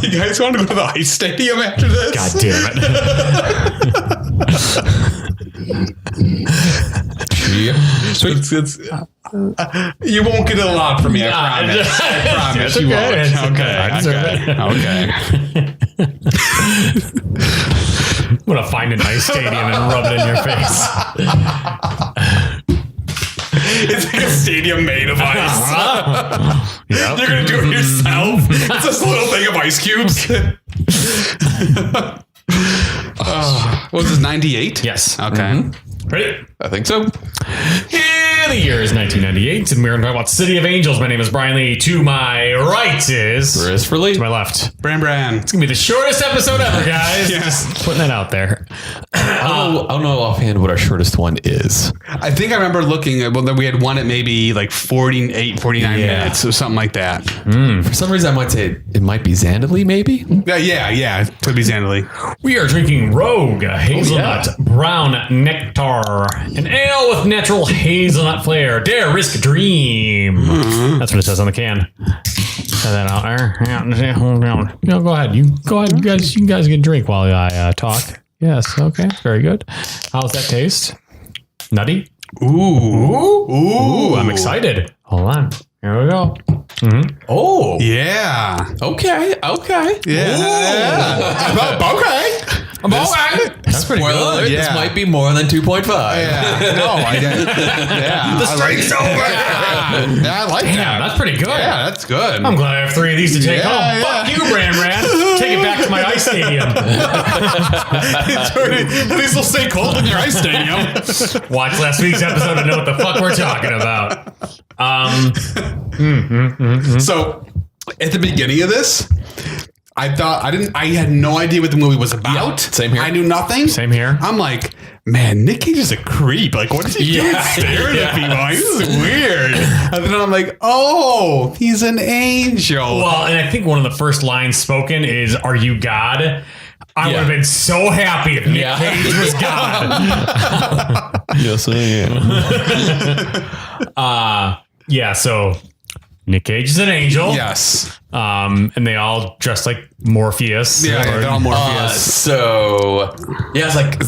You guys want to go to the ice stadium after this? God damn it. So you won't get a lot from me, I promise. I promise you won't. Okay. I'm going to find an ice stadium and rub it in your face. It's like a stadium made of ice. Yep. You're going to do it yourself. It's this little thing of ice cubes. What was this, 98? Yes. Okay. Mm-hmm. Ready? I think so. Yeah, the year is 1998, and we're going to talk about City of Angels. My name is Brian Lee. To my right is... Christopher Lee. To my left. Bran. It's going to be the shortest episode ever, guys. Yeah. Just putting that out there. I don't know offhand what our shortest one is. I think I remember looking at, well, we had one at maybe like 48, 49 minutes or something like that. For some reason, I might say it might be Xanderly, maybe? Yeah. It could be Xanderly. We are drinking Rogue Hazelnut Brown Nectar, an ale with natural hazelnut flair. Dare, risk, dream. That's what it says on the can. Try that out there. No, go ahead. You guys can drink while I talk. Yes. Okay. Very good. How's that taste? Nutty. Ooh. I'm excited. Hold on. Here we go. Mm-hmm. Oh. Yeah. Okay. Yeah. Okay. That's pretty Spoiler good. alert, Yeah. this might be more than 2.5. Yeah. No, I didn't. Yeah. The streak's over. Yeah, I like Damn, that. that's pretty good. Yeah, that's good. I'm glad I have 3 of these to take home. Yeah. Fuck you, Bran. Take it back to my ice stadium. At least we'll stay cold in your ice stadium. Watch last week's episode to know what the fuck we're talking about. So, at the beginning of this, I had no idea what the movie was about. Yeah, same here. I knew nothing. Same here. I'm like, man, Nick Cage is a creep. Like, what is he doing staring at people? Like, this is weird. And then I'm like, oh, he's an angel. Well, and I think one of the first lines spoken is, "Are you God?" I would have been so happy if Nick Cage was God. Yes, I am. So Nick Cage is an angel. Yes. And they all dress like Morpheus. Yeah, they're all Morpheus. It's like,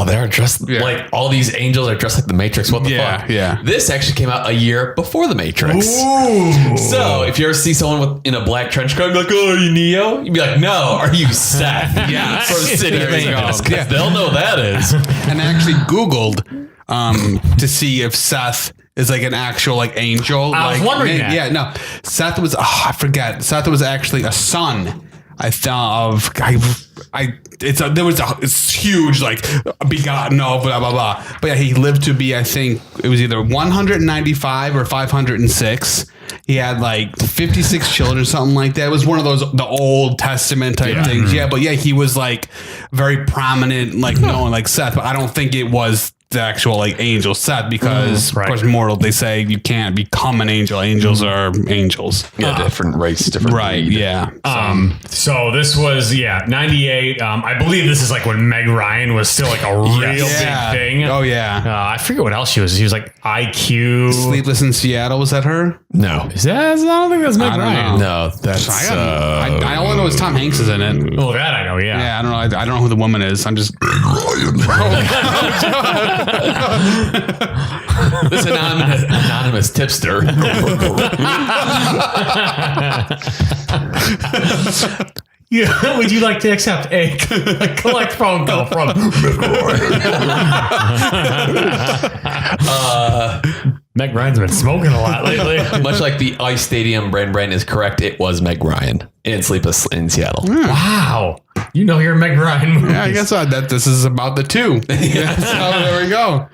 they're dressed like all these angels are dressed like the Matrix. What the fuck? Yeah. This actually came out a year before the Matrix. Ooh. So if you ever see someone in a black trench coat, like, oh, are you Neo? You'd be like, no, are you Seth? Yeah. From City of There you go. Angels. Yeah. They'll know that is. And I actually Googled to see if Seth is like an actual like angel. I was wondering that. Yeah, no. Seth was I forget. Seth was actually a son. I thought of it's huge like begotten of blah blah blah. But yeah, he lived to be, I think it was either 195 or 506. He had like 56 children, something like that. It was one of those the Old Testament type things. Yeah, but yeah, he was like very prominent, like known like Seth. But I don't think it was the actual like angel Seth, because of course mortal, they say you can't become an angel. Angels are angels. Yeah, different race, different breed. Yeah. So this was 98. I believe this is like when Meg Ryan was still like a real big thing. Oh yeah. I forget what else she was. She was like IQ. Sleepless in Seattle, was that her? No. Is that? I don't think that's Meg I don't Ryan. know. No, that's... I only know is Tom Hanks is in it. Well, that I know. Yeah. Yeah, I don't know. I don't know who the woman is. I'm just This anonymous tipster. Yeah, would you like to accept a collect phone call from Meg Ryan's been smoking a lot lately. Much like the ice stadium, Brand is correct. It was Meg Ryan in Sleepless in Seattle. Wow. You know your Meg Ryan movies. Yeah, I guess that this is about the two. Yeah, so there we go.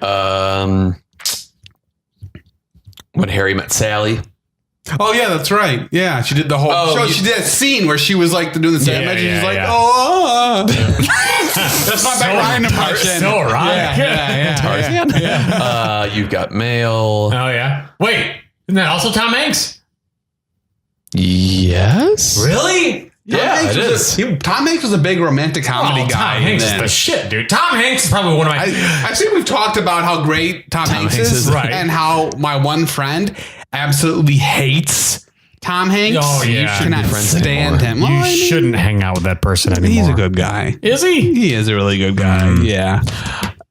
When Harry Met Sally. Oh yeah, that's right. Yeah, she did the whole show. She did a scene where she was like doing the same magic. She's like, that's my Meg Ryan impression. So right. Yeah. Tarzan. Yeah. You've Got Mail. Oh yeah. Wait, isn't that also Tom Hanks? Yes. Really? Yeah, it is. Tom Hanks was a big romantic comedy guy. Tom Hanks is the shit, dude. Tom Hanks is probably one of my... I think we've talked about how great Tom Hanks is, right? And how my one friend absolutely hates Tom Hanks. Oh, yeah. You cannot stand him. You Well, I mean, shouldn't hang out with that person anymore. he's a good guy. Is he? He is a really good guy. Yeah.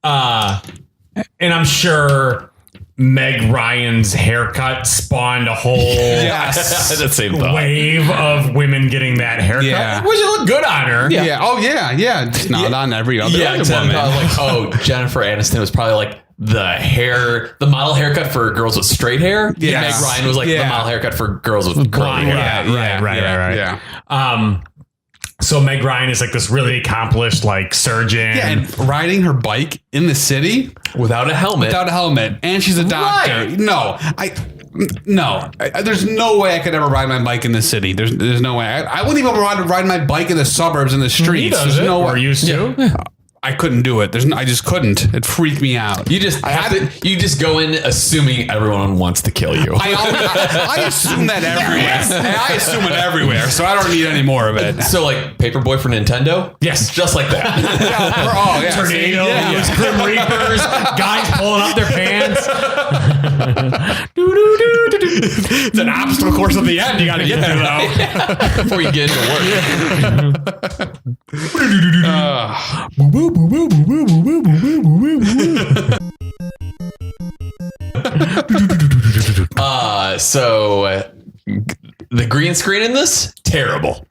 And I'm sure Meg Ryan's haircut spawned a whole Yes. the same thought. wave of women getting that haircut. Yeah. Which it looked good on her. Yeah. Oh yeah. Just not on every other Yeah, except woman. like, oh, Jennifer Aniston was probably like the model haircut for girls with straight hair. Yes. Meg Ryan was like the Yeah. model haircut for girls with curly hair. Right. Yeah. So Meg Ryan is like this really accomplished like surgeon. Yeah, and riding her bike in the city Without a helmet. without a helmet, and she's a doctor. Right. No, there's no way I could ever ride my bike in the city. There's no way. I wouldn't even ride my bike in the suburbs in the He streets. does There's it. no Or way. used to. I couldn't do it. I just couldn't. It freaked me out. You just you just go in assuming everyone wants to kill you. I assume that everywhere. And I assume it everywhere, so I don't need any more of it. So like Paperboy for Nintendo? Yes. Just like that. Oh, yeah. Tornadoes, Yeah. Grim Reapers, guys pulling up their pants. It's an obstacle course at the end. You got to get through though. Before you get into work. So the green screen in this, terrible.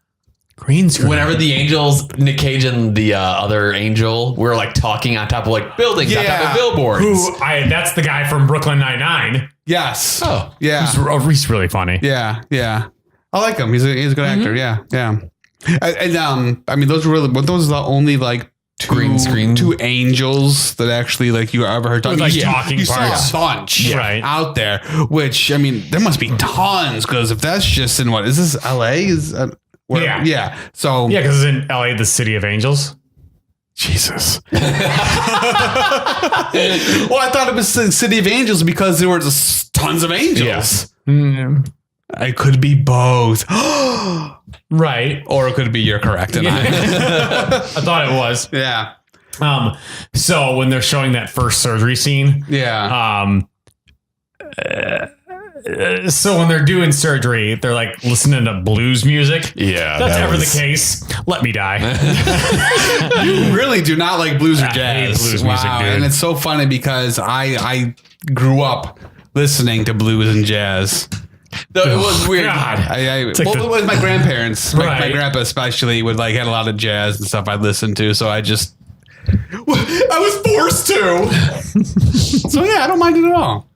Green screen. Whenever the angels, Nick Cage and the other angel, were like talking on top of like buildings, on top of billboards. That's the guy from Brooklyn Nine-Nine. Yes. Oh. Yeah. He's really funny. Yeah. I like him. He's a good actor. Yeah. And I mean, those are the only like Green screen. two angels that actually like you ever heard With, like, talking you parts. saw a bunch Right. out there, which I mean, there must be tons because if that's just in what is this LA yeah. So Yeah, because in LA, the city of angels. Jesus. Well, I thought it was the City of Angels because there were just tons of angels. It could be both. Right. Or it could be you're correct. And I thought it was. yeah. So when they're showing that first surgery scene, Yeah. so when they're doing surgery, they're like listening to blues music. Yeah. That's ever the case. Let me die. You really do not like blues or I hate jazz. blues music, dude. And it's so funny because I grew up listening to blues and jazz. Though it was weird. God. It like the- was my grandparents, my Right. grandpa especially would like had a lot of jazz and stuff I'd listen to. So I was forced to. So yeah, I don't mind it at all.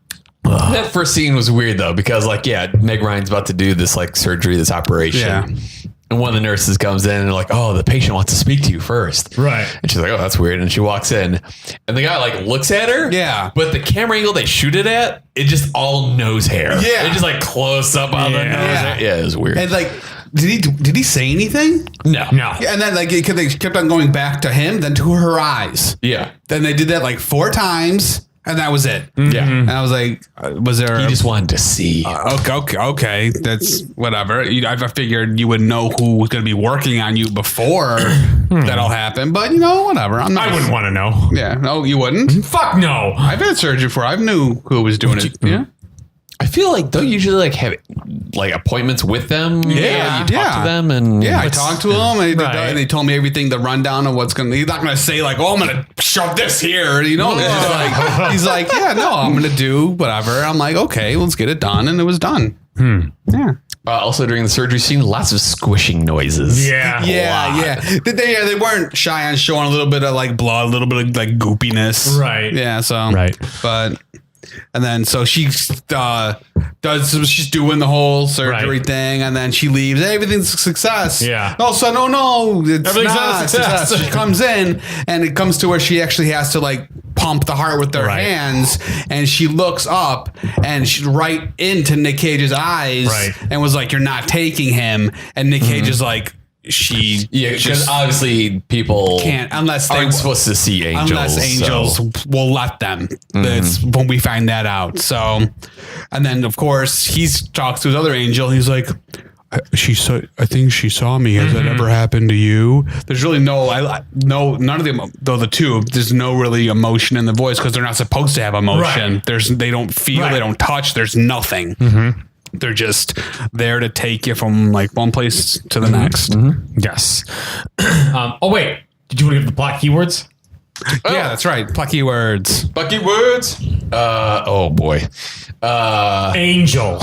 That first scene was weird though, because like, yeah, Meg Ryan's about to do this like surgery, this operation. Yeah. And one of the nurses comes in and they're like, oh, the patient wants to speak to you first. Right. And she's like, oh, that's weird. And she walks in and the guy like looks at her. Yeah. But the camera angle they shoot it at, it just all nose hair. Yeah. It just like close up on the nose hair. Yeah, it was weird. And like, did he say anything? No. Yeah, and then like they kept on going back to him, then to her eyes. Yeah. Then they did that like 4 times, and that was it. Yeah. And I was like, was there? He just wanted to see. Okay, that's whatever. I figured you would know who was going to be working on you before that all happened, but whatever. I wouldn't want to know. Yeah, no, you wouldn't. Fuck no. I've had surgery before. I knew who was doing it. Yeah. I feel like they'll usually like have like appointments with them. Yeah, and you talk yeah. to them, and Yeah, I talked to them, and Right. they told me everything, the rundown of what's going to. He's not going to say like, "Oh, I'm going to shove this here," It's just like he's like, "Yeah, no, I'm going to do whatever." I'm like, "Okay, let's get it done," and it was done. Yeah, Also during the surgery scene, lots of squishing noises. Yeah. yeah. They weren't shy on showing a little bit of like blood, a little bit of like goopiness, Right. Yeah, so Right. but. And then so she she's doing the whole surgery Right. thing, and then she leaves. Everything's a success. Yeah. No, so no, it's Everything's not not a a success. success. She comes in, and it comes to where she actually has to like pump the heart with her Right. hands, and she looks up, and she's right into Nick Cage's eyes, Right. and was like, "You're not taking him." And Nick Cage is like, "She Yeah, because just obviously people can't unless they aren't supposed to see angels. unless angels so- will let them. That's when we find that out. So, and then of course he talks to his other angel. He's like, I think she saw me. Has that ever happened to you? There's really none of them, though the two, there's no really emotion in the voice because they're not supposed to have emotion. Right. They don't feel, Right. they don't touch. There's nothing. They're just there to take you from like one place to the next. Yes. Oh wait, did you want to give the plot keywords? Yeah, that's right. Plucky words. Bucky words. Oh boy. Angel.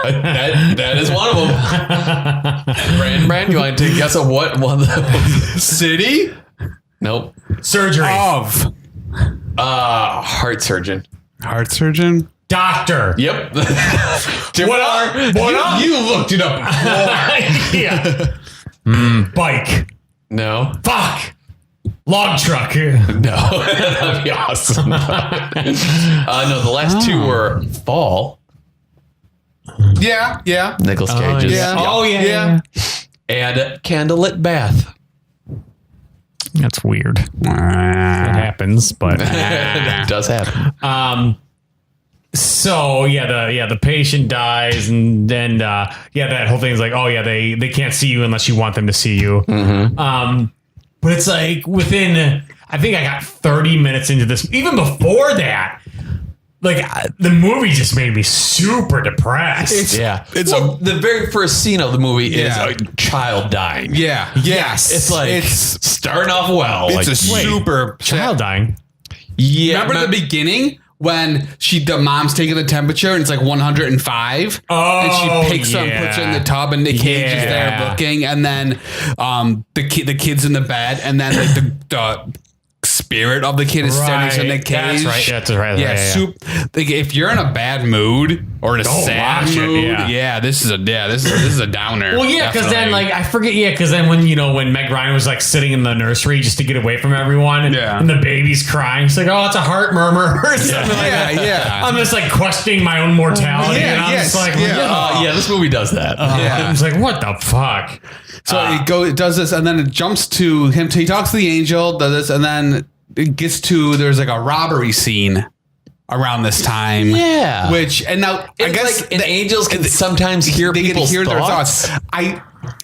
That is one of them. Brand, you want to take a guess of what one of those? City Nope. Surgery. of Heart surgeon. heart surgeon. Doctor. Yep. What up? You looked it up. Yeah. Bike. No. Fuck. Log truck. No. That'd be awesome. No, the last two were Fall. Yeah, yeah. Nicolas Cage. yeah. Oh yeah. And Candlelit Bath. That's weird. It happens, but That does happen. so the patient dies, and then that whole thing is like, oh yeah, they can't see you unless you want them to see you. But it's like within, I think I got 30 minutes into this, even before that, like the movie just made me super depressed. The very first scene of the movie is a child dying. Yeah. Yes. It's like it's starting off well. it's Like, a super Child dying. yeah. Remember the beginning when the mom's taking the temperature and it's like 105, and she picks her and puts her in the tub, and Nick Cage is there looking, and then the kid's in the bed, and then like the spirit of the kid is standing to Nick Cage. That's right. Yeah, like, if you're in a bad mood or in a sad watch it, mood, this is a downer. Well, yeah, because then like I forget, because then when Meg Ryan was like sitting in the nursery just to get away from everyone, and the baby's crying, she's like, "Oh, it's a heart murmur," or something like that. I'm just like questioning my own mortality, and I'm just like, this movie does that. I'm just like, what the fuck? So it does this, and then it jumps to him. He talks to the angel, does this, and then it gets to there's like a robbery scene around this time. Yeah. And now I guess like, angels can sometimes hear people's thoughts.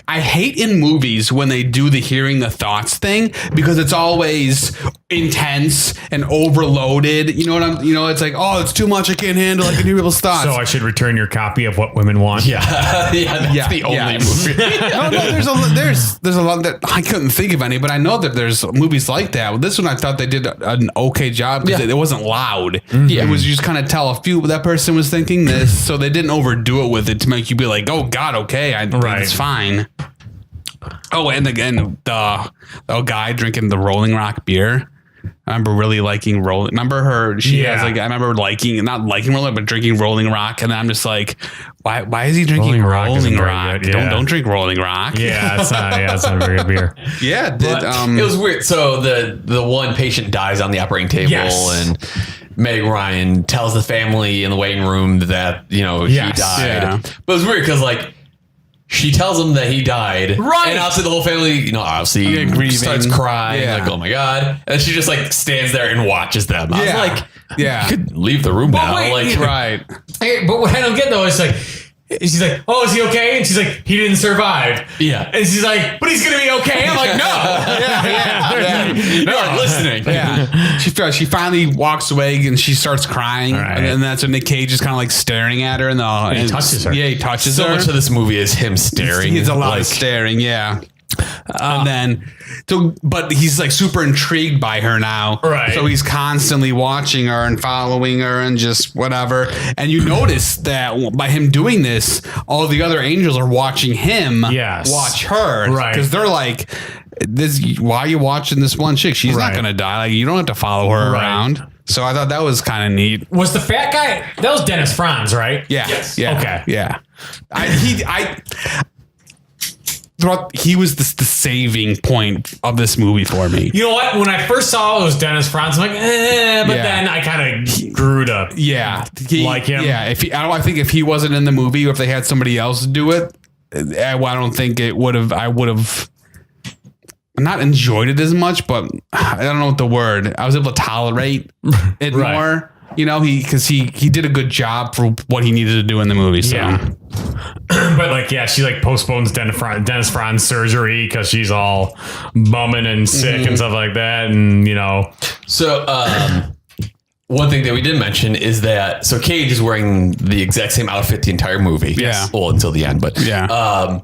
I hate in movies when they do the hearing the thoughts thing, because it's always intense and overloaded. You know what it's like, oh, it's too much. I can't handle. I can hear people's thoughts. So I should return your copy of What Women Want. That's the only movie. No, there's a lot that I couldn't think of any, but I know that there's movies like that. With this one, I thought they did an okay job because it wasn't loud. It was just kind of tell a few that person was thinking this, so they didn't overdo it with it to make you be like, oh God, okay, it's fine. Oh, and again, the guy drinking the Rolling Rock beer. I remember really liking Rolling. Remember her? She has like, I remember not liking Rolling, but drinking Rolling Rock, and then I'm just like, why is he drinking Rolling Rock? Don't drink Rolling Rock. Yeah, it's not a very good beer. Yeah, it was weird. So the one patient dies on the operating table, and Meg Ryan tells the family in the waiting room that he died. Yeah. But it was weird because like, she tells him that he died. Right. And obviously the whole family, starts crying. Like, oh my God. And she just like stands there and watches them. I was like, you could leave the room now. Right. Hey, but what I don't get though is like, she's like, oh, is he okay? And she's like, he didn't survive. Yeah. And she's like, but he's going to be okay. I'm like, no. You aren't listening. Yeah. She finally walks away and she starts crying. Right. And that's when Nick Cage is kind of like staring at her. And he touches her. Yeah, he touches her. So much of this movie is him staring. He's a lot of staring, yeah. And then, but he's like super intrigued by her now. Right. So he's constantly watching her and following her and just whatever. And you notice that by him doing this, all the other angels are watching him watch her. Right. Because they're like, why are you watching this one chick? She's not going to die. Like, you don't have to follow her around. So I thought that was kind of neat. Was the fat guy, that was Dennis Franz, right? Yeah. Yes. Yeah. Okay. Yeah. He was the saving point of this movie for me. You know what? When I first saw it was Dennis Franz, I'm like, but then I kind of grew to like him. Yeah, I think if he wasn't in the movie, or if they had somebody else do it, I don't think I would have not enjoyed it as much, but I don't know what the word. I was able to tolerate it more. Because he did a good job for what he needed to do in the movie. So. Yeah. But like, she like postpones Dennis Franz surgery because she's all bumming and sick and stuff like that. And, So one thing that we didn't mention is that Cage is wearing the exact same outfit the entire movie. Yeah. Well, until the end, but Yeah.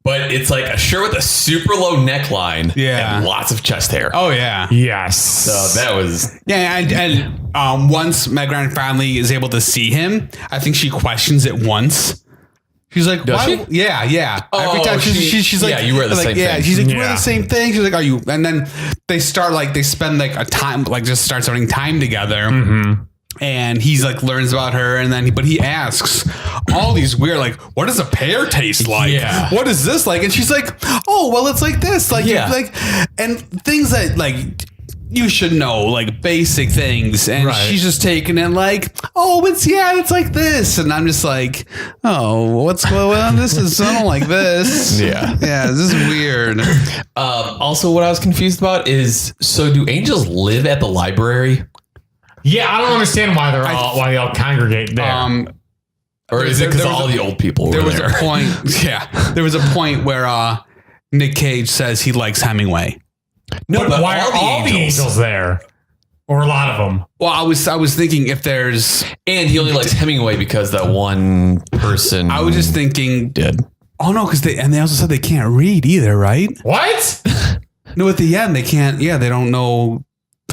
but it's like a shirt with a super low neckline. Yeah. And lots of chest hair. Oh yeah. Yes. So that was and once Meg Ryan finally is able to see him, I think she questions it once. She's like, Does why? she? Yeah. Oh, Every time she's like, yeah, you wear the same yeah, thing. she's like, you wear Yeah. the same thing. She's like, are you? And then they spend like a time, like just start spending time together. Mm-hmm. And he's like learns about her, and then he asks all these weird, like, what does a pear taste like? Yeah. What is this like? And she's like, oh, well, it's like this, like, Yeah. like, and things that like you should know, like basic things. And Right. she's just taking it like, oh, it's like this, and I'm just like, oh, what's going on? This is I don't like this. Yeah. This is weird. also what I was confused about is, so do angels live at the library? Yeah, I don't understand why they all congregate there. Or is it because there was all the old people There were was there? a point. Yeah, there was a point where Nick Cage says he likes Hemingway. No, but why are all the angels there? Or a lot of them? Well, I was thinking if there's, And he only likes Hemingway because that one person. I was just thinking, did. oh no, because they also said they can't read either, right? What? No, at the end they can't. Yeah, they don't know.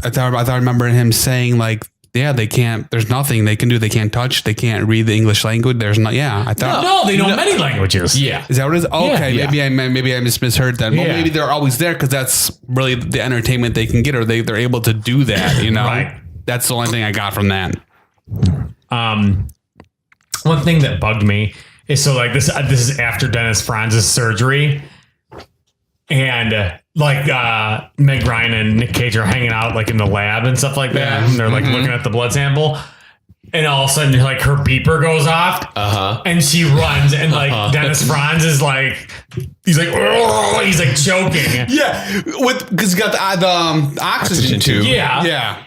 I thought I remember him saying like, yeah, they can't. There's nothing they can do. They can't touch. They can't read the English language. There's not. Yeah, I thought. No, they know many languages. Yeah. Is that what it is? Oh, okay, Yeah. maybe I misheard that. Well, Yeah. maybe they're always there because that's really the entertainment they can get, or they're able to do that. You know, Right. That's the only thing I got from that. One thing that bugged me is so this is after Dennis Franz's surgery, and Meg Ryan and Nick Cage are hanging out like in the lab and stuff like that, and they're like looking at the blood sample, and all of a sudden like her beeper goes off, and she runs, and like Dennis Franz is like he's like choking. Yeah, because he got the oxygen tube. Yeah.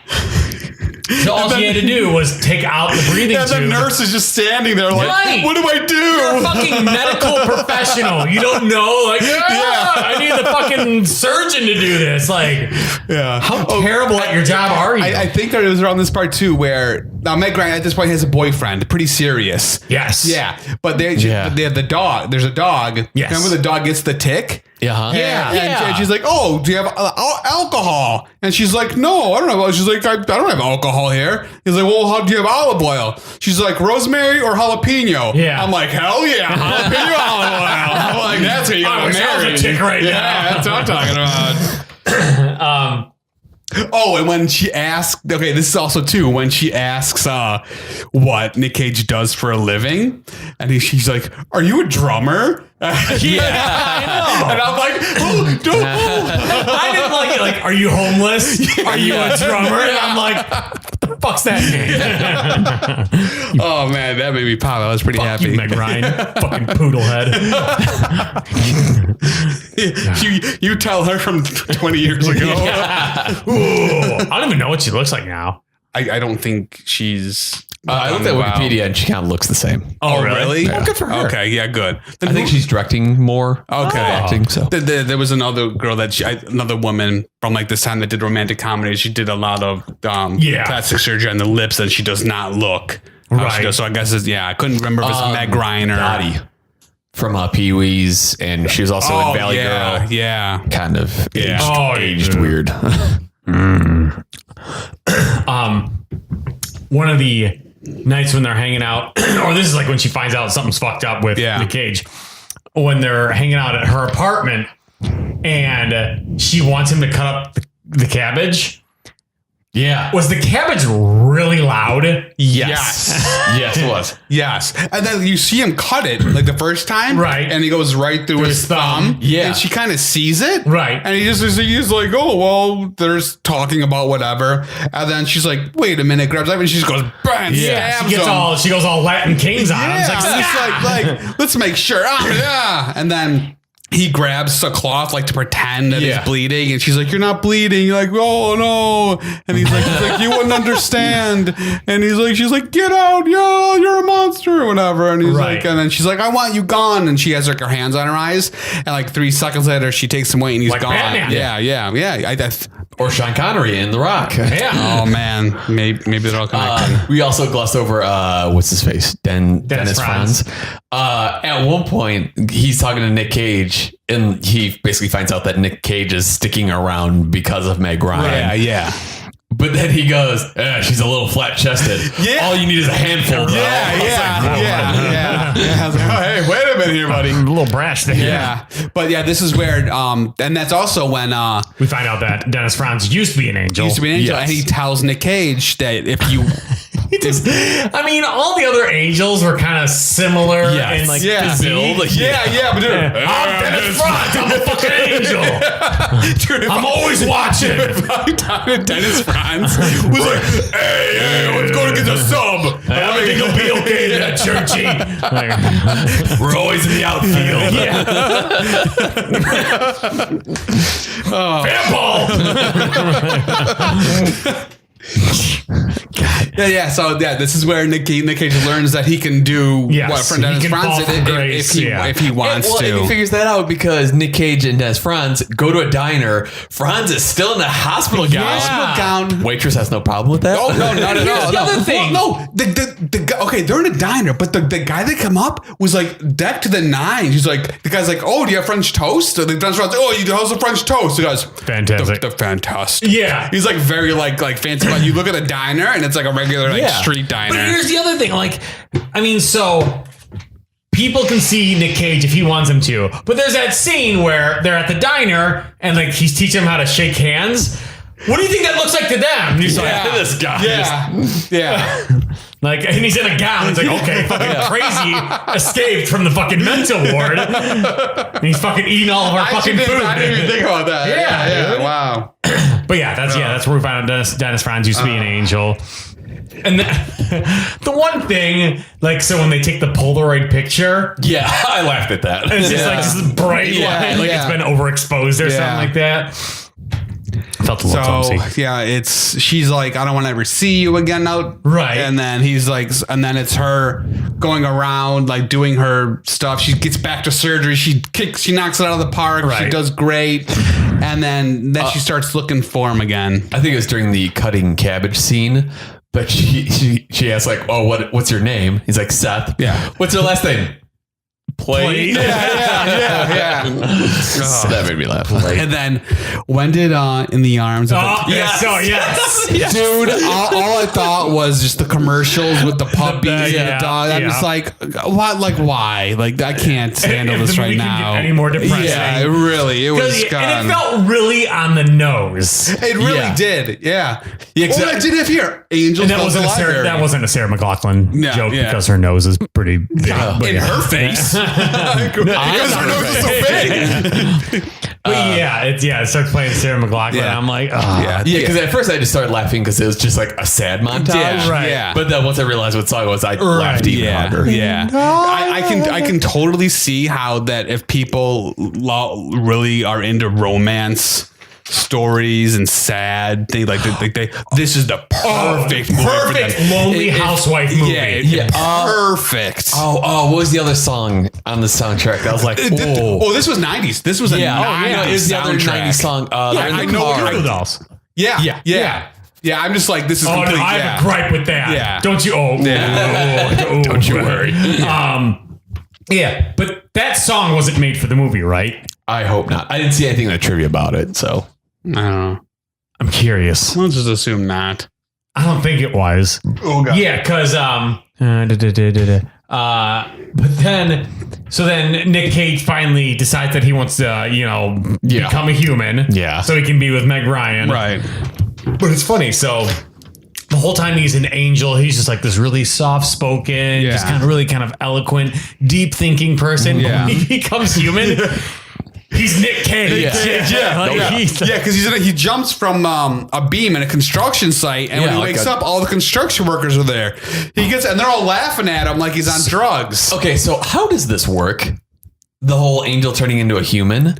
So all she had to do was take out the breathing And the tube. nurse is just standing there like, Right. what do I do? You're a fucking medical professional. You don't know, like, I need the fucking surgeon to do this. Like, Yeah. how terrible at your job are you? I think that it was around this part too, where now Meg Ryan at this point has a boyfriend, pretty serious. Yes. Yeah, but they have the dog. There's a dog. Yes. Remember the dog gets the tick. Yeah. And she's like, oh, do you have alcohol? And she's like, no, I don't have. She's like, I don't have alcohol here. He's like, well, how do you have olive oil? She's like, rosemary or jalapeno? Yeah. I'm like, hell yeah, jalapeno olive oil. I'm like, that's what you gotta wish I was a marry. chick right yeah, now. that's what I'm talking about. Oh, and when she asked, okay, this is also too, when she asks what Nick Cage does for a living, and she's like, are you a drummer? Yeah, I know. And I'm like, oh, don't. I didn't like it. Like, are you homeless? Are you a drummer? And I'm like, what the fuck's that mean? Oh man, that made me pop. I was pretty Fuck happy. you, Meg Ryan. Fucking poodle head. you tell her from 20 years ago. Ooh, I don't even know what she looks like now. I don't think she's. I looked at Wow. Wikipedia and she kind of looks the same. Oh, really? Yeah. Good for her. Okay, yeah, good. I think she's directing more. Okay. Acting. So There was another girl another woman from like this time that did romantic comedy. She did a lot of plastic surgery on the lips, and she does not look how she Right. does. So I guess I couldn't remember if it's Meg Ryan or Dottie from Pee Wee's, and she was also in Valley Girl. Yeah. Kind of aged yeah. weird. One of the nights when they're hanging out, or this is like when she finds out something's fucked up with Nick Cage, when they're hanging out at her apartment and she wants him to cut up the cabbage. Yeah. Was the cabbage really loud? Yes. Yes, it was. Yes. And then you see him cut it like the first time. Right. And he goes right through his thumb. Yeah. And she kind of sees it. Right. And he's like, oh, well, there's talking about whatever. And then she's like, wait a minute, grabs that and she just goes, bang, stabs She goes all Latin Kings on him. Yeah. It's like, And it's like, let's make sure. Yeah. And then he grabs a cloth like to pretend that he's bleeding, and she's like, "You're not bleeding." You're like, "Oh no!" And he's like, "You wouldn't understand." And she's like, "Get out, yo! You're a monster," or whatever. And he's like, and then she's like, "I want you gone." And she has like her hands on her eyes, and like 3 seconds later, she takes him away, and he's Like gone. Batman. Yeah. Or Sean Connery in The Rock. Yeah. Oh man, maybe they're all connected. We also glossed over what's his face, Dennis Franz. At one point, he's talking to Nick Cage, and he basically finds out that Nick Cage is sticking around because of Meg Ryan. Yeah. But then he goes, she's a little flat chested. Yeah. All you need is a handful, bro. Yeah. I was like, oh, hey, wait a minute here, buddy. A little brash there. Yeah. But yeah, this is where, and that's also when we find out that Dennis Franz used to be an angel. Yes. And he tells Nick Cage that if you... I mean, all the other angels were kind of similar in like physique. But dude, I'm Dennis Franz. I'm a fucking angel. Dude, I'm always watching. Dennis Franz was like, hey, let's go to get a sub. I think it'll be okay there, Churchy. We're always in the outfield. Fair ball. So this is where Nick Cage learns that he can do what from Dennis Franz if he wants to. And he figures that out because Nick Cage and Dennis Franz go to a diner. Franz is still in the hospital gown. Waitress has no problem with that. Oh no, not at all. The other thing. Well, no, the guy, okay, they're in a diner, but the guy that come up was like decked to the nines. He's like, the guy's like, oh, do you have French toast? Or the Dennis Franz, oh, how's the French toast? The guy's fantastic. The fantastic. Yeah, he's like very like fancy. But you look at a diner and it's like a regular street diner. But here's the other thing. Like, I mean, so people can see Nick Cage if he wants them to, but there's that scene where they're at the diner and like he's teaching them how to shake hands. What do you think that looks like to them? And he's like, this guy. Yeah. Like, and he's in a gown. He's like, okay, fucking crazy escaped from the fucking mental ward. And he's fucking eating all of our fucking food. I didn't even think about that. Yeah. Wow. But that's where we found out Dennis Franz used to be an angel. And the one thing, like, so when they take the Polaroid picture, I laughed at that. And it's just like this bright light, like it's been overexposed or something like that. Felt a little clumsy. She's like, I don't want to ever see you again out. Right. And then he's like, and then it's her going around, like doing her stuff. She gets back to surgery. She knocks it out of the park. Right. She does great. And then she starts looking for him again. I think it was during the cutting cabbage scene. But she asks like, oh, what's your name? He's like, Seth. Yeah. What's your last name? Plate. Yeah. That made me laugh. And then when did In the Arms of yes. Dude, all I thought was just the commercials with the puppies and the dog. I'm just like, what? Like, why? Like, I can't handle this right now. Any more depressing? Yeah, it was gone. And it felt really on the nose. It really did. Yeah. Well, I did have here Angels. And that wasn't a Sarah McLachlan joke because her nose is pretty big. In her face. Because her nose is so big. But it starts playing Sarah McLachlan. And I'm like, because at first I just started laughing because it was just like a sad montage. Yeah. But then once I realized what song it was, I laughed even harder. Yeah. I can totally see how that if people really are into romance stories and sad things like this is the perfect lonely housewife movie. Perfect. What was the other song on the soundtrack? I was like, this was 90s. This was a 90s it was the other 90s song. I know dolls. Yeah. I'm just like, this is complete. No, I have a gripe with that. Yeah. Don't you? Don't you worry. But that song wasn't made for the movie, right? I hope not. I didn't see anything in the trivia about it, so I don't know. I'm curious. Let's just assume not. I don't think it was. Oh god. Yeah, because but then Nick Cage finally decides that he wants to become a human. Yeah. So he can be with Meg Ryan. Right. But it's funny. So the whole time he's an angel, he's just like this really soft-spoken, just kind of eloquent, deep-thinking person. Yeah. When he becomes human, he's Nick Cage. Because he jumps from a beam in a construction site, and when he wakes up, all the construction workers are there. And they're all laughing at him like he's on drugs. Okay, so how does this work? The whole angel turning into a human?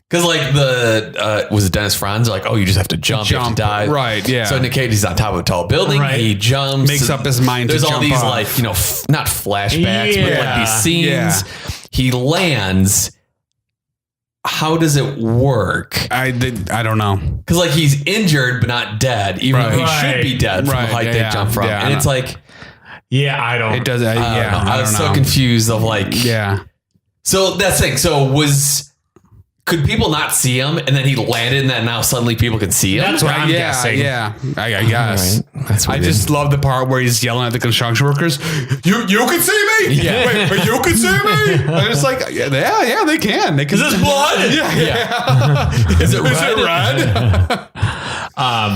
Because like was it Dennis Franz? Like, you just have to jump, you have to dive. Right, yeah. So Nick Cage is on top of a tall building. Right. He jumps. Makes up his mind to jump. There's all these not flashbacks, but like these scenes. Yeah. He lands. how does it work? I don't know. Because like he's injured but not dead, even though he should be dead from the height they jump from. And it's like, I don't. It does. I was so confused of like, So that's the thing. So could people not see him, and then he landed, and then now suddenly people can see him? That's what I'm guessing. Yeah, I guess. Right. That's I just love the part where he's yelling at the construction workers. You can see me. Yeah. Wait, but you can see me. I'm just like, yeah, they can. They can. Is this blood? Yeah. Is it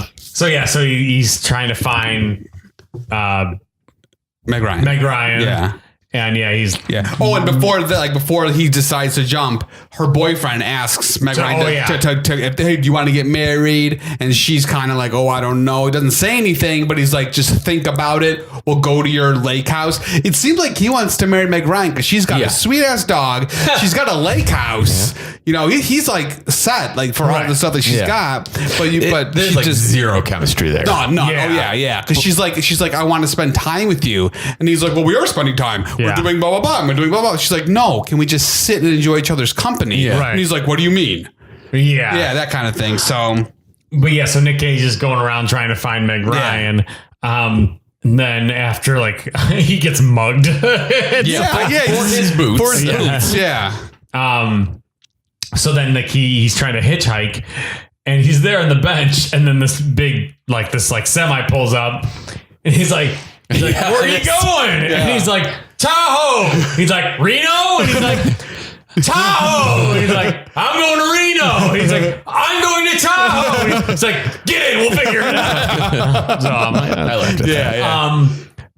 red? So he's trying to find Meg Ryan. Yeah. And he's Oh, and before he decides to jump, her boyfriend asks Meg Ryan if hey, do you want to get married? And she's kind of like, oh, I don't know. He doesn't say anything, but he's like, just think about it. We'll go to your lake house. It seems like he wants to marry Meg Ryan because she's got a sweet ass dog. She's got a lake house. You know, he's like set like for all the stuff that she's got. But there's she like just zero chemistry there. No. Because she's like, I want to spend time with you, and he's like, well, we are spending time. We're doing blah blah blah. We're doing blah blah. She's like, no, can we just sit and enjoy each other's company? Yeah. Right. And he's like, what do you mean? Yeah, that kind of thing. So, so Nick Cage is going around trying to find Meg Ryan. And then after he gets mugged. For his boots. For his boots. Yeah. So then he's trying to hitchhike, and he's there on the bench, and then this big semi pulls up, and he's like, where are you going? And he's like, Tahoe. He's like, Reno? And he's like, Tahoe. And he's like, I'm going to Reno. He's like, I'm going to Tahoe. It's like, get in, we'll figure it out. So I liked it. Yeah.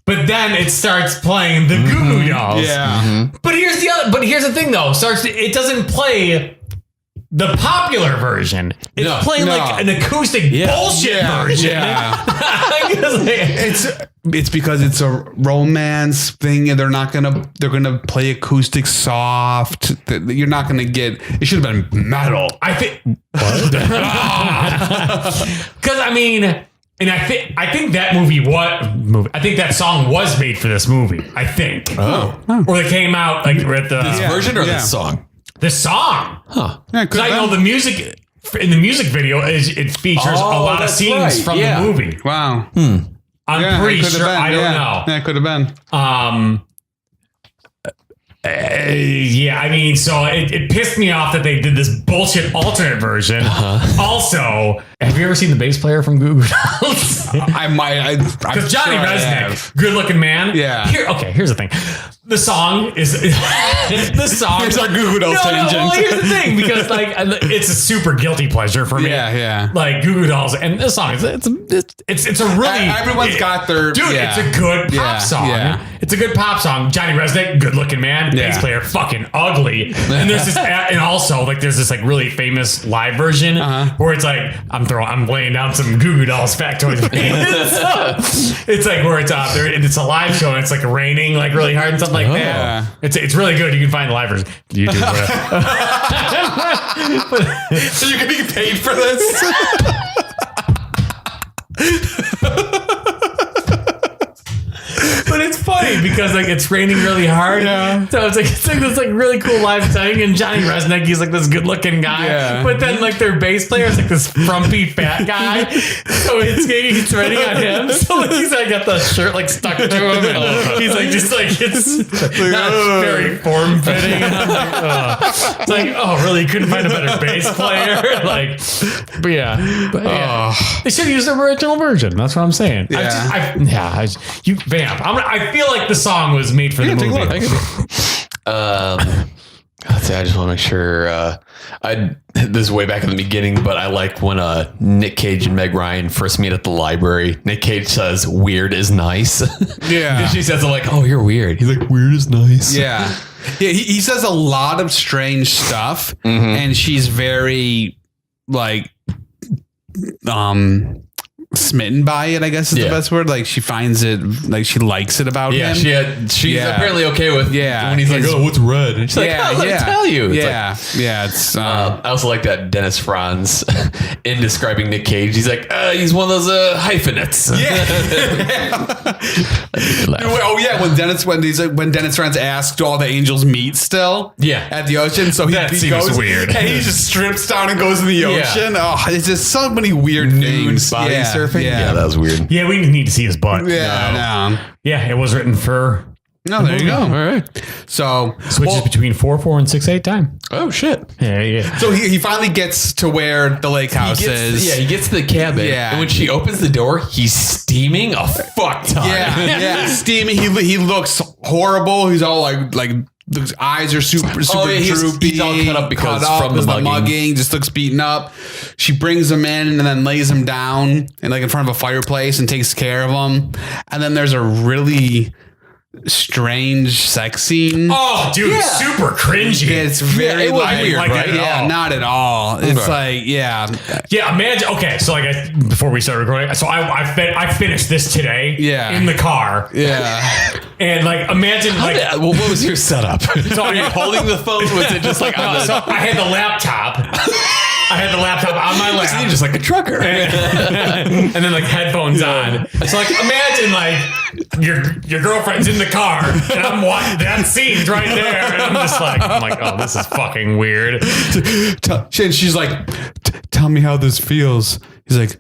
But then it starts playing the Goo Goo Dolls. Yeah. Mm-hmm. But here's the thing though. It doesn't play the popular version. It's playing like an acoustic bullshit version. Yeah. It's because it's a romance thing, and they're gonna play acoustic soft. You're not gonna get. It should have been metal. I think because and I think that movie. I think that song was made for this movie. I think. Oh. Or they came out like with the this version or this song. The song. Huh. Yeah, because I know the music in the music video it features a lot of scenes from the movie. Wow. I'm pretty sure. I don't know. Yeah, it could have been. So it pissed me off that they did this bullshit alternate version. Also, have you ever seen the bass player from Goo Goo Dolls? I might. Because Johnny Resnick, good looking man. Yeah. Here's the thing. The song is the song. Here's our Goo Goo Dolls tangent. Well, here's the thing, because it's a super guilty pleasure for me. Yeah. Like Goo Goo Dolls, and this song it's a really everyone's got their dude. Yeah. It's a good pop song. Yeah. It's a good pop song. Johnny Resnick, good looking man. Bass player, fucking ugly. And there's this, and also there's this really famous live version where it's like I'm laying down some Goo Goo Dolls factoid. It's like where it's it's a live show and it's like raining really hard and stuff like that. Yeah. It's really good. You can find the live version. YouTube. So you're getting paid for this? But it's funny because it's raining really hard. Yeah. So it's this really cool live thing, and Johnny Resnick, he's this good looking guy. Yeah. But then their bass player is this frumpy fat guy. So it's raining on him. So he's got the shirt stuck to him, and he's it's not very form fitting. It's really, you couldn't find a better bass player. They should have used the original version. That's what I'm saying. Yeah. You vamp. I feel like the song was made for the movie. Let's see, I just want to make sure. This is way back in the beginning, but I like when Nick Cage and Meg Ryan first meet at the library. Nick Cage says, "Weird is nice." Yeah, and she says, "Oh, you're weird." He's like, "Weird is nice." Yeah, he says a lot of strange stuff, and she's very smitten by it, I guess is the best word. Like she finds it, like she likes it about him. She's apparently okay with when he's like, oh, what's red? And she's like, let me tell you. It's I also like that Dennis Franz in describing Nick Cage. He's like, he's one of those hyphenates. When Dennis Franz asked, do all the angels meet still? At the ocean. So he goes weird. And he just strips down and goes in the ocean. Oh, it's just so many weird things. Body surfing. Yeah, that was weird. Yeah, we need to see his butt. Yeah, Yeah, it was written for. No, there you go. All right. So switches between 4/4 and 6/8 time. Oh shit. Yeah. So he finally gets to where the lake house is. Yeah, he gets to the cabin. Yeah. And when she opens the door, he's steaming a fuck ton. Yeah. Steaming. He looks horrible. He's all like the eyes are super droopy. He's all cut up because from the mugging. Just looks beaten up. She brings him in and then lays him down and like in front of a fireplace and takes care of him. And then there's a really strange sex scene. Oh, dude, super cringy. It's very weird, right? Yeah, not at all. It's like, yeah. Imagine. Okay, so before we start recording, so I finished this today. Yeah. In the car. Yeah. And imagine what was your setup? So are you holding the phone? Was it just like so I had the laptop. I had the laptop on my lap. You're just like a trucker. And then headphones on. So imagine your girlfriend's in the car and I'm watching that scene's right there. And I'm like, oh, this is fucking weird. And she's like, tell me how this feels. He's like,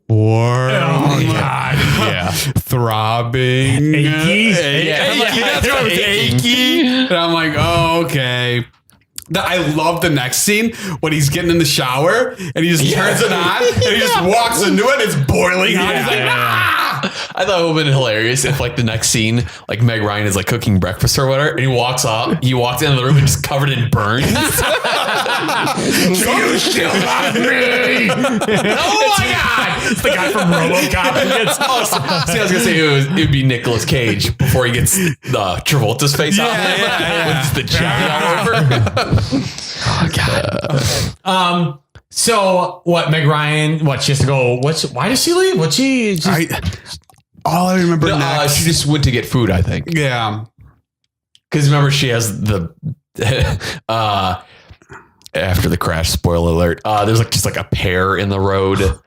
warm. Oh my God. Yeah. Throbbing. Achy. Achy. And I'm like, oh, okay. I love the next scene when he's getting in the shower and he just turns it on and he just walks into it. It's boiling hot. He's like, I thought it would have been hilarious if the next scene, Meg Ryan is cooking breakfast or whatever, and he walks into the room and just covered in burns. You still love me? Oh my God! It's the guy from RoboCop. It's awesome. See, I was gonna say it would be Nicolas Cage before he gets the Travolta's face off with the jelly all over. Oh God. So what? Meg Ryan? What? She has to go. Why does she leave? What she? All I remember next. She just went to get food. I think. Yeah. Because remember, she has the after the crash. Spoiler alert. There's just a pear in the road.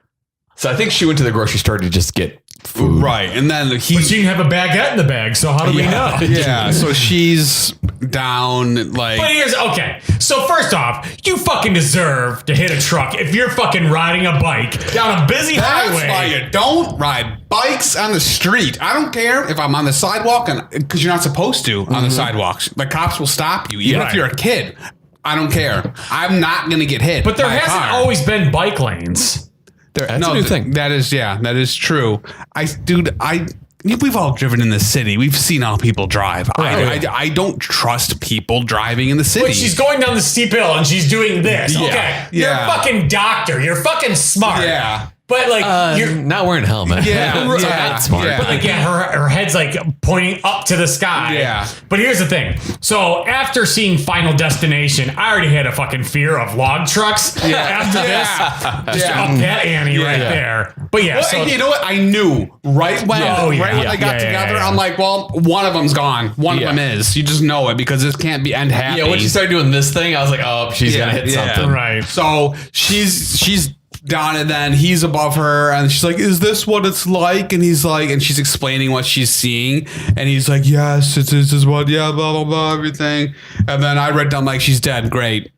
So I think she went to the grocery store to just get food. Right. And then but she didn't have a baguette in the bag. So how do we know? Yeah. So she's down But here's okay. So first off, you fucking deserve to hit a truck if you're fucking riding a bike down a busy highway. That's why you don't ride bikes on the street. I don't care if I'm on the sidewalk because you're not supposed to on the sidewalks. The cops will stop you, even if you're a kid. I don't care. I'm not going to get hit. But there hasn't always been bike lanes. That's a new thing. That is true. We've all driven in the city. We've seen how people drive. Right. I don't trust people driving in the city. But she's going down the steep hill and she's doing this. Yeah. Okay. You're a fucking doctor. You're fucking smart. Yeah. But you're not wearing a helmet. Yeah. That's smart. Yeah. But her head's pointing up to the sky. Yeah. But here's the thing. So after seeing Final Destination, I already had a fucking fear of log trucks. Yeah. After this, just up that Annie right there. But Well, so you know what? I knew right when they got together. I'm like, well, one of them's gone. One of them is. You just know it because this can't be end happy. Yeah. When she started doing this thing, I was like, oh, she's gonna hit something. Right. So she's down and then he's above her and she's like, is this what it's like? And he's like, and she's explaining what she's seeing and he's like, yes, this is what, blah blah blah, everything. And then I read down she's dead. Great.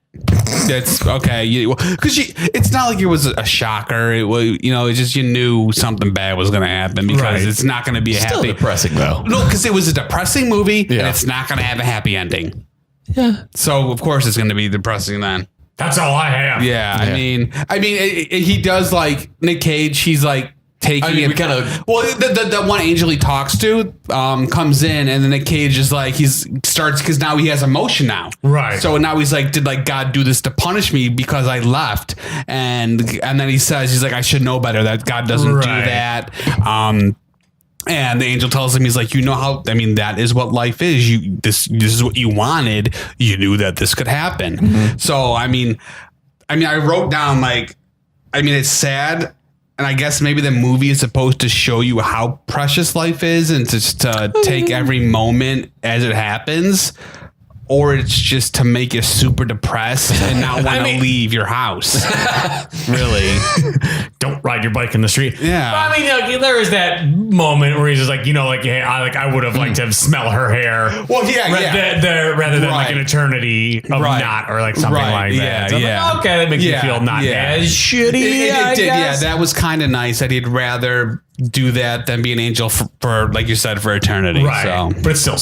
That's okay. Because it's not like it was a shocker. It was, it's just you knew something bad was going to happen because it's not going to be a Still happy. depressing though. No, because it was a depressing movie and it's not going to have a happy ending. Yeah. So of course it's going to be depressing then. That's all I have. Yeah. I mean, he does Nick Cage. He's taking it. We kind of the one angel he talks to comes in, and then Nick Cage is starts because now he has emotion now. Right. So now he's like, did God do this to punish me because I left? And then he says, he's like, I should know better that God doesn't do that. And the angel tells him, he's like, that is what life is. This is what you wanted. You knew that this could happen. Mm-hmm. So, I wrote down it's sad And I guess maybe the movie is supposed to show you how precious life is and just to take every moment as it happens. Or it's just to make you super depressed and not want to leave your house. Really. Don't ride your bike in the street. Yeah. But I mean, like, there is that moment where he's just like, hey, I would have liked to smell her hair. Well, yeah. Rather than like an eternity of not, or like something like that. So like, okay, that makes me feel not as shitty. It did, yeah. That was kind of nice that he'd rather do that than be an angel for like you said, for eternity. Right. So. But it still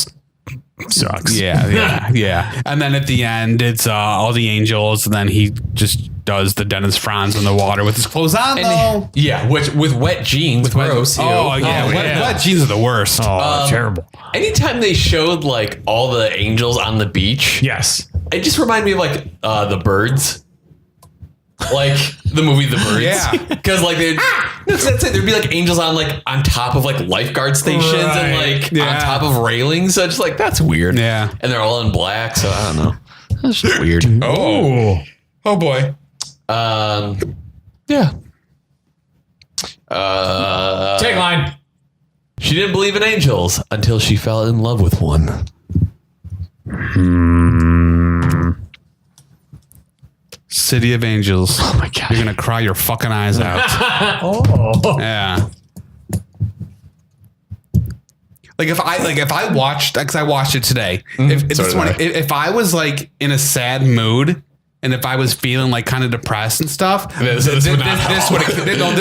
sucks. Yeah. And then at the end, it's all the angels, and then he just does the Dennis Franz in the water with his clothes on, though. Yeah, which with wet jeans, gross. Wet jeans are the worst. Terrible. Anytime they showed like all the angels on the beach, Yes. it just reminded me of like The Birds. Like the movie The Birds. Yeah. Because like that's it. There'd be like angels on top of like lifeguard stations and like on top of railings. So just like that's weird. Yeah. And they're all in black, so I don't know. That's just weird. Oh boy. Yeah. Tagline. She didn't believe in angels until she fell in love with one. City of Angels. Oh my God. You're gonna cry your fucking eyes out. Yeah. Like if I watched, because I watched it today. If I was like in a sad mood and if I was feeling like kind of depressed and stuff, this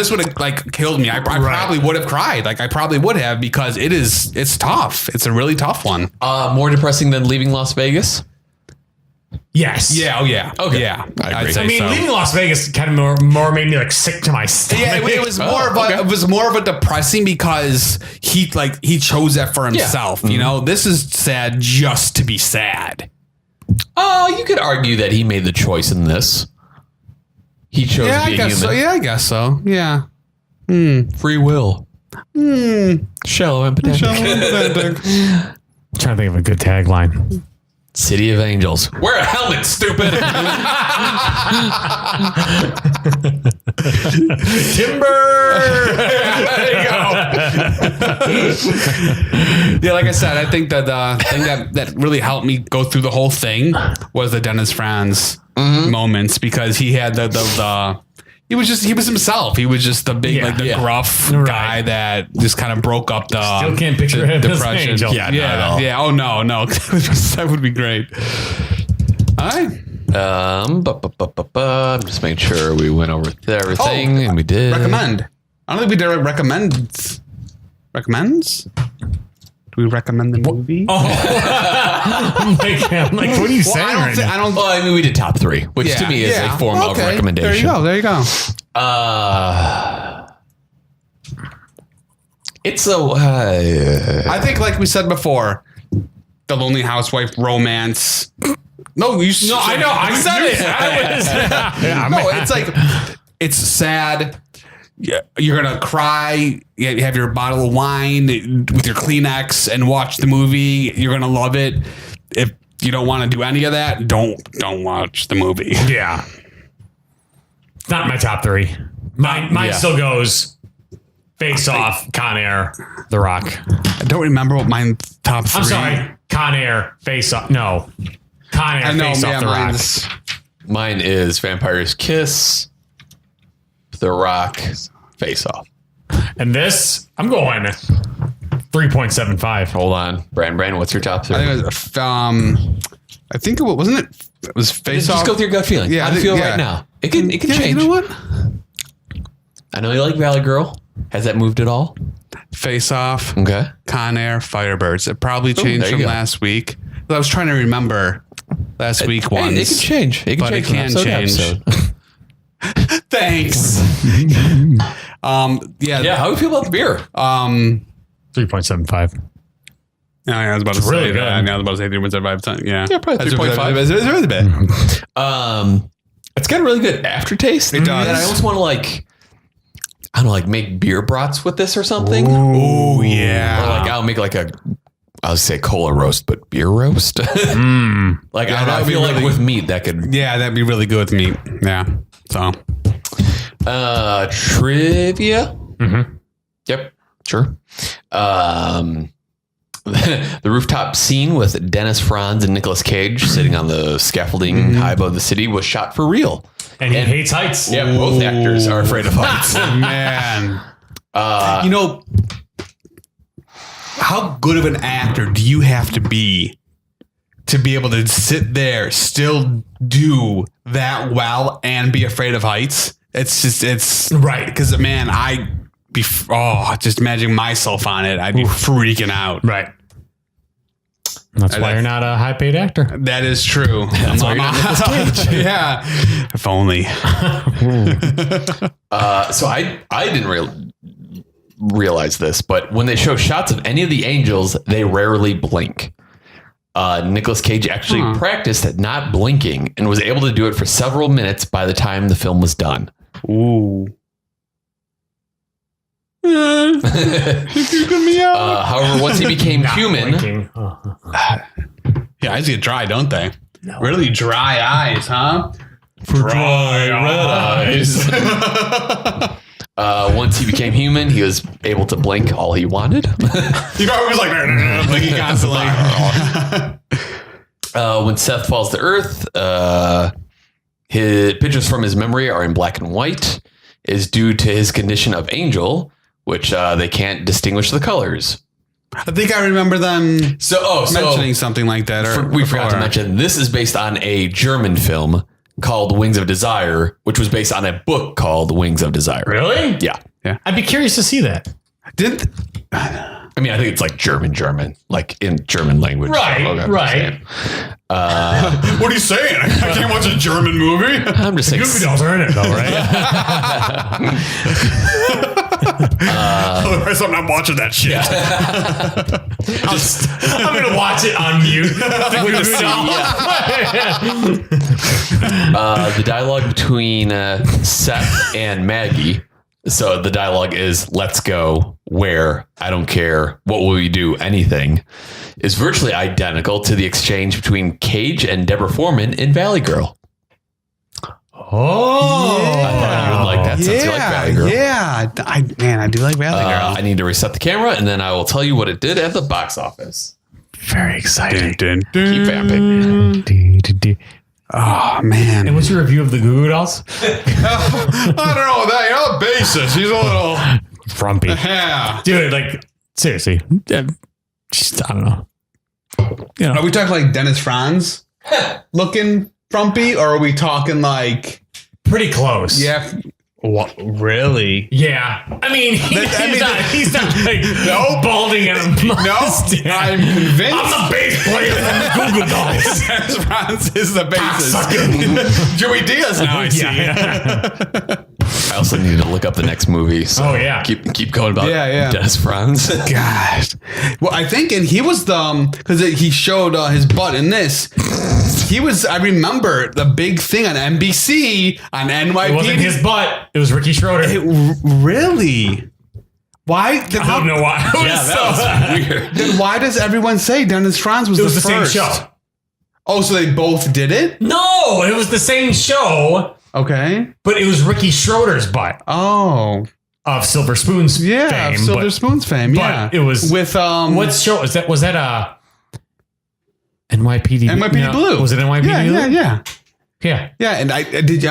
would have like killed me. I probably would have cried. Like I probably would have, because it's tough. It's a really tough one. More depressing than leaving Las Vegas. Yes. Yeah. Oh yeah. Okay. Yeah. I agree. Leaving Las Vegas kind of more made me like sick to my stomach. Yeah, it was more of a depressing, because he chose that for himself. You know, this is sad just to be sad. You could argue that he made the choice in this. He chose being human. So. Yeah, I guess so. Yeah. Free will. Shallow and pedantic. I'm trying to think of a good tagline. City of Angels. Wear a helmet, stupid. Timber. There you go. Yeah, like I said, I think that the thing that really helped me go through the whole thing was the Dennis Franz moments, because he had he was himself. He was just the big, gruff guy that just kind of broke up the Still can't picture him depression. as an angel. Yeah, not at all. Yeah. Oh no. That would be great. All right. I'm just making sure we went over everything, and we did. Recommend. I don't think we did recommends. Recommends? Do we recommend the movie? I'm like, what are you saying right now? Well, I mean, we did top 3, which to me is a form of recommendation. There you go. It's a. I think, like we said before, the Lonely Housewife romance. No, I know. I said it. No, it's like, it's sad. You're gonna cry. You have your bottle of wine with your Kleenex and watch the movie. You're gonna love it. If you don't want to do any of that, don't watch the movie. Yeah, not my top 3. Mine still goes Face Off, Con Air, The Rock. I don't remember what mine top 3. I'm sorry, Con Air, Face Off. No, Con Air, Face Off, The Rock. Mine is Vampire's Kiss, The Rock, Face Off. And this, I'm going 3.75. Hold on, Brandon, what's your top 3? I think it wasn't it. It was Face Off. Just go with your gut feeling. Yeah, I feel right now. It can change. You know what? I know you like Valley Girl. Has that moved at all? Face Off. Okay. Con Air, Firebirds. It probably changed from last week. I was trying to remember last week ones. It can change. It can change. Thanks. How do you feel about the beer? 3.75. Yeah, I was about to say really that. good. I was about to say 3.75. Yeah. Yeah, probably 3.5. It's really bad. It's got a really good aftertaste. It does. And I almost want to make beer brats with this or something. Oh yeah. Or I'll make I'll say cola roast, but beer roast. I feel like with meat that could. Yeah, that'd be really good with meat. Yeah. So. Trivia. Mm-hmm. Yep, sure. The rooftop scene with Dennis Franz and Nicolas Cage sitting on the scaffolding high above the city was shot for real. And he hates heights. Yeah, both actors are afraid of heights. Man. How good of an actor do you have to be able to sit there, still do that well, and be afraid of heights? It's right. Because, man, just imagining myself on it, I'd be freaking out. Right. That's why you're not a high paid actor. That is true. That's why you're not Nicolas Cage. Yeah. If only. So I didn't realize this, but when they show shots of any of the angels, they rarely blink. Nicolas Cage actually practiced at not blinking and was able to do it for several minutes by the time the film was done. Ooh. However, once he became human, yeah, eyes get dry, don't they? No. Really dry eyes, huh? Dry eyes. Once he became human, he was able to blink all he wanted. He was like blinking constantly. When Seth falls to Earth, his pictures from his memory are in black and white, is due to his condition of angel, which they can't distinguish the colors. I think I remember them mentioning something like that. We forgot to mention, this is based on a German film called Wings of Desire, which was based on a book called Wings of Desire. Really? Yeah. I'd be curious to see that. I think it's like German, like in German language. Right, right. What are you saying? I can't watch a German movie. I'm just saying. Goofy dolls are in it, though, right? Otherwise, I'm not watching that shit. I'm going to watch it on mute. The dialogue between Seth and Maggie. So the dialogue is, let's go, where, I don't care, what will you do, anything, is virtually identical to the exchange between Cage and Deborah Foreman in Valley Girl. Oh. Yeah. I thought you would like that since you like Valley Girl. Yeah. I do like Valley Girl. I need to reset the camera, and then I will tell you what it did at the box office. Very exciting. Keep vamping. Oh, man. And what's your review of the Goo Goo Dolls? I don't know. That basis. He's a little frumpy. Yeah. Dude, like, seriously. Just, I don't know. You know. Are we talking like Dennis Franz looking frumpy, or are we talking like pretty close? Yeah. What, really? Yeah. I mean, he's not like balding and a mustache. No, I'm convinced. I'm the bass player from the Goo Goo Dolls. Dennis Franz is the bassist. Joey Diaz now, I see. Yeah. I also need to look up the next movie. So keep going about Dennis Franz. Gosh. Well, I think, and he was because he showed his butt in this. He was, I remember the big thing on NBC on NYPD. It wasn't his butt. It was Ricky Schroeder. Really? Why? I don't know why. That was weird. Then why does everyone say Dennis Franz was the first? same show. Oh, so they both did it? No, it was the same show. Okay. But it was Ricky Schroeder's butt. Oh. Of Silver Spoon's fame. Yeah, Silver Spoon's fame, yeah. But it was... With, what show? Was that NYPD? NYPD Blue. Was it NYPD Blue? Yeah. Yeah, and I did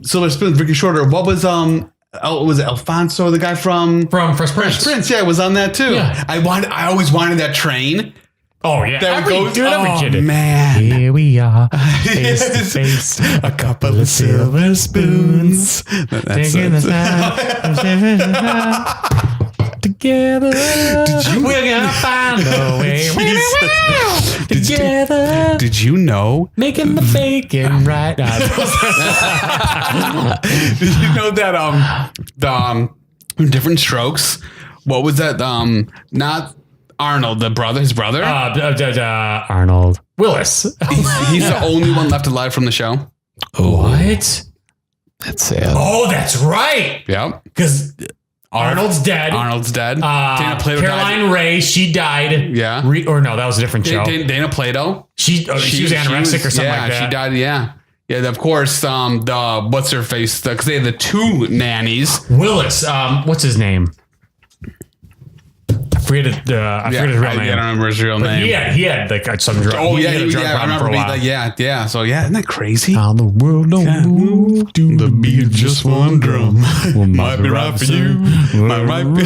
Silver Spoon's Ricky Schroeder. What was was it Alfonso, the guy from Fresh Prince? Yeah, was on that too. Yeah. I always wanted that train. Oh yeah, every kid did. Man, here we are, face to face, a couple of silver spoons, taking the time together. We're gonna find a way. Together. Did you know? Making the bacon right. Did you know that Different Strokes? What was that? Not Arnold, his brother. Arnold Willis. He's the only one left alive from the show. What? That's sad. Oh, that's right. Yep. Because Arnold's dead. Dana Plato Caroline died. Ray, she died. Yeah. Or no, that was a different show. Dana Plato. She was anorexic or something like that. She died. Yeah. Yeah, of course. The what's her face? Because they had the two nannies. Willis. What's his name? I forget his real name. I don't remember his real name. He had like some drug. Oh he yeah, had a drug I problem remember for a being while. like, yeah. So yeah, isn't that crazy? How the world don't move to The beat of just one drum might be right for you. Might be.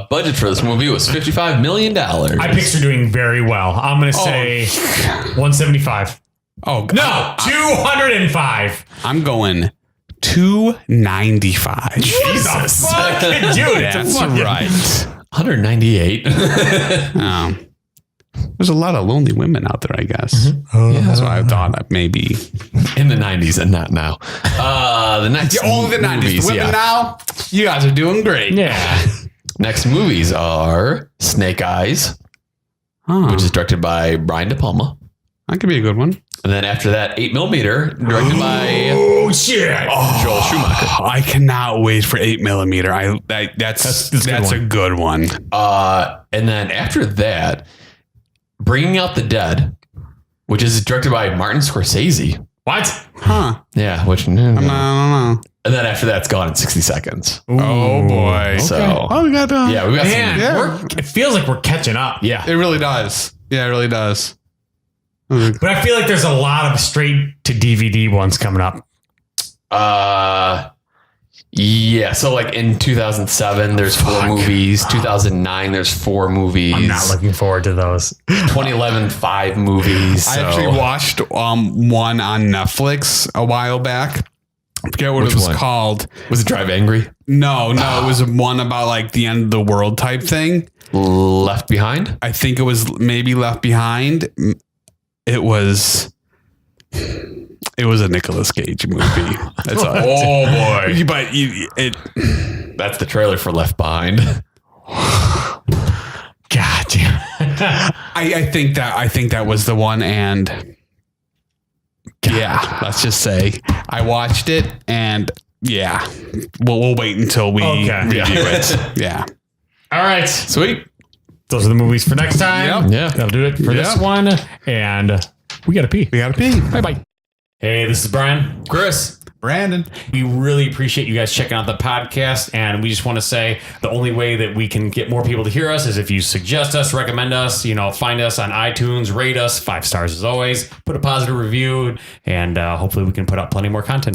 Budget for this movie was $55 million. I picture doing very well. I'm going to say 175. Oh No, 205. I'm going 295. Jesus. Fucking dude. That's right. 198. There's a lot of lonely women out there, I guess. Yeah. That's why I thought that maybe. In the 90s and not now. The next Only the 90s. movies, The women yeah. now, you guys are doing great. Yeah. Next movies are Snake Eyes, Huh. which is directed by Brian De Palma. That could be a good one. And then after that, 8mm, directed by Oh, shit. Joel Schumacher. I cannot wait for 8mm. That's a good one. And then after that, Bringing Out the Dead, which is directed by Martin Scorsese. What? Huh. Yeah, which I don't know. and then after that, it's gone in 60 seconds. Oh boy. So Oh, we got yeah, we got Man, some. it feels like we're catching up. Yeah, It really does. Yeah, it really does. But I feel like there's a lot of straight to DVD ones coming up. Yeah, so like in 2007, there's 4 movies. 2009, there's 4 movies. I'm not looking forward to those. 2011, 5 movies. I actually watched one on Netflix a while back. I forget what Which it was one? called. Was it Drive Angry? No, it was one about like the end of the world type thing. Left Behind? I think it was maybe Left Behind. It was a Nicolas Cage movie. That's Oh boy. But That's the trailer for Left Behind. God damn. I think that was the one, and yeah, let's just say I watched it, and yeah, we'll wait until we review it. Yeah. All right. Sweet. Those are the movies for next time. Yep. Yeah. That'll do it for this one. And we got to pee. We gotta pee. Bye-bye. Hey, this is Brian. Chris. Brandon. We really appreciate you guys checking out the podcast. And we just want to say the only way that we can get more people to hear us is if you suggest us, recommend us, find us on iTunes, rate us 5 stars as always, put a positive review, and hopefully we can put out plenty more content.